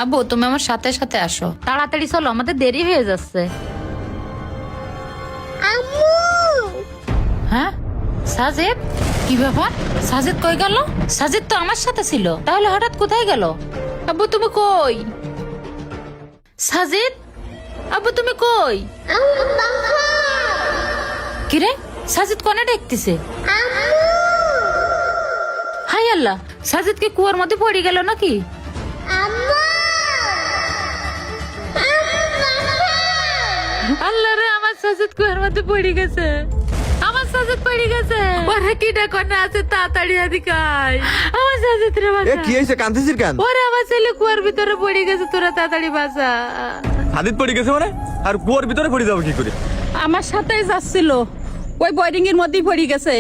আব্বু তুমি আমার সাথে সাথে আসো, তাড়াতাড়ি চলো, আমাদের দেরি হয়ে যাচ্ছে। হ্যাঁ সাজিদ, কি ব্যাপার? সাজিদ কই গেল? সাজিদ তো আমার সাথে ছিল, তাহলে হঠাৎ কোথায় গেল? আব্বু তুমি কই? সাজিদ, আব্বু তুমি কই? কিরে সাজিদ কোনে দেখতেছে? হাই আল্লাহ, সাজিদ কি কুয়ার মধ্যে পড়ে গেল নাকি? আল্লাহ রে, আমার সাজিদ কুয়ার মধ্যে পড়ে গেছে, আমার সাজিদ পড়ে গেছে। ওরে কিটা কোনে আছে, তাড়াতাড়ি এদিকে আয়, আমার সাজিদ রে বাঁচা। কি হইছে, কাঁদছিস কেন? ওরে আমার ছেলে কুয়ার ভিতরে পড়ে গেছে, তোরা তাড়াতাড়ি বাঁচা। হাদিদ পড়ে গেছে মানে? আর কুয়ার ভিতরে পড়ে যাবো কি করে? আমার সাথেই যাচ্ছিল, ওই বোর্ডিং এর মধ্যেই পড়ে গেছে।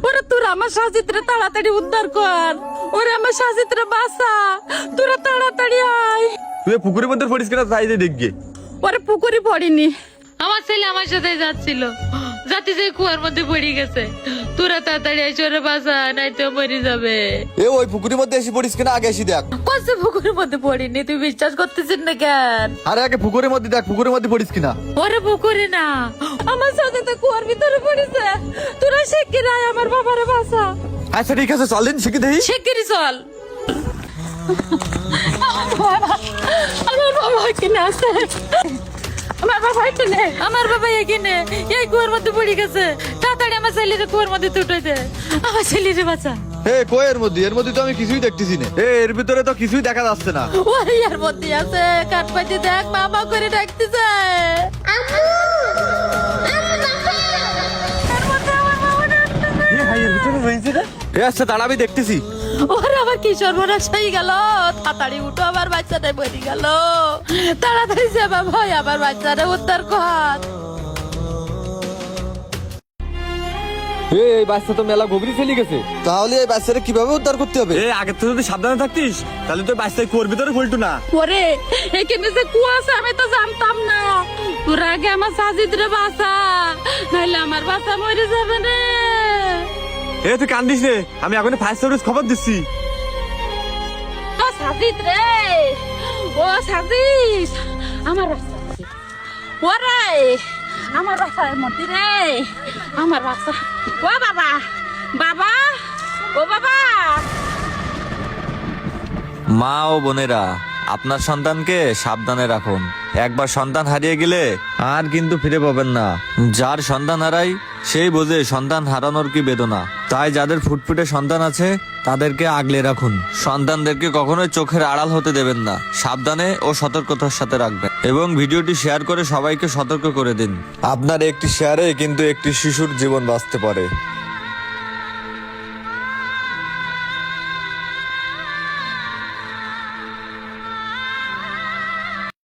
ওরে তোরা আমার সাজিদরে তাড়াতাড়ি উদ্ধার কর, ওরে আমার সাজিদরে বাঁচা, তোরা তাড়াতাড়ি আয়। তুই পুকুরের মধ্যে পড়িস কিনা তাই যে দেখবি। ওরে পুকুরে পড়িনি, আমার ছেলে আমার সাথে যাচ্ছিল, যাতে যে কুয়ার মধ্যে পড়ে গেছে, তোরা তাড়াতাড়ি এসে ওরে বাঁচা, নাই তো মরে যাবে। এ ওই পুকুরের মধ্যে এসে পড়িস কিনা আগে এসে দেখ। কষ্ট পুকুরের মধ্যে পড়িনি, তুই বিশ্বাস করতেছিস না কেন? আরে আগে পুকুরের মধ্যে দেখ, পুকুরের মধ্যে পড়িস কিনা। ওরে পুকুরে না, আমার সাথে তো কুয়ার ভিতরে পড়েছে, তোরা শিগগির আয়, আমার বাবারে বাঁচা। আচ্ছা ঠিক আছে, চল দিন শিখে দেখি। শিগগিরই চল। আমার বাবা এখানে আছে, আমার বাবা এখানে। আমার বাবা এখানে এই কুয়ার মধ্যে পড়ে গেছে, তাড়াতাড়ি আমার ছেলেরে কুয়ার মধ্যে তুলে দে, আমার ছেলেরে বাঁচা। এ কই এর মধ্যে? এর মধ্যে তো আমি কিছুই দেখতেছি না। এর ভিতরে তো কিছুই দেখা যাচ্ছে না। ওরে এর মধ্যে আছে, কান পাইতে দেখ, মামা করে ডাকতেছে। এ আচ্ছা দাঁড়া, আমি দেখতেছি। ওরে আবার কি সর্বনাশ হয়ে গেল, তাড়াতাড়ি উঠো, আমার বাচ্চাটা মরে গেল, তাড়াতাড়ি যাবা ভাই, আমার বাচ্চাটা উদ্ধার কর। এই বাচ্চা তো মেলা গভীরে চলে গেছে। তাহলে এই বাচ্চাটা কিভাবে উদ্ধার করতে হবে? এ আগে তো যদি সাবধানে থাকতিস, তাহলে তো বাচ্চা কুয়ার ভিতরে পড়তো না। ওরে এখানে যে কুয়া আছে আমি তো জানতাম না, তোরা আগে আমার সাজিদরে বাঁচা, নাহলে আমার বাচ্চা মরে যাবে রে। এ তুই কান্দিস রে, আমি এখন ফায়ার সার্ভিস খবর দিচ্ছি। ও সাজিদ রে, ও সাজিদ, আমার বাচ্চা আছে। ওরে আমার বাচ্চার মধ্যে রে, আমার বাচ্চা। ও বাবা, বাবা, ও বাবা। মা ও বোনেরা, আপনার সন্তানকে সাবধানে রাখুন। একবার সন্তান হারিয়ে গেলে আর কিন্তু ফিরে পাবেন না। যার সন্তান হারাই সেই বোঝে সন্তান হারানোর কি বেদনা। তাই যাদের ফুটফুটে সন্তান আছে তাদেরকে আগলে রাখুন। সন্তানদেরকে কখনোই চোখের আড়াল হতে দেবেন না। সাবধানে ও সতর্কতার সাথে রাখবেন এবং ভিডিওটি শেয়ার করে সবাইকে সতর্ক করে দিন। আপনার একটি শেয়ারে কিন্তু একটি শিশুর জীবন বাঁচতে পারে।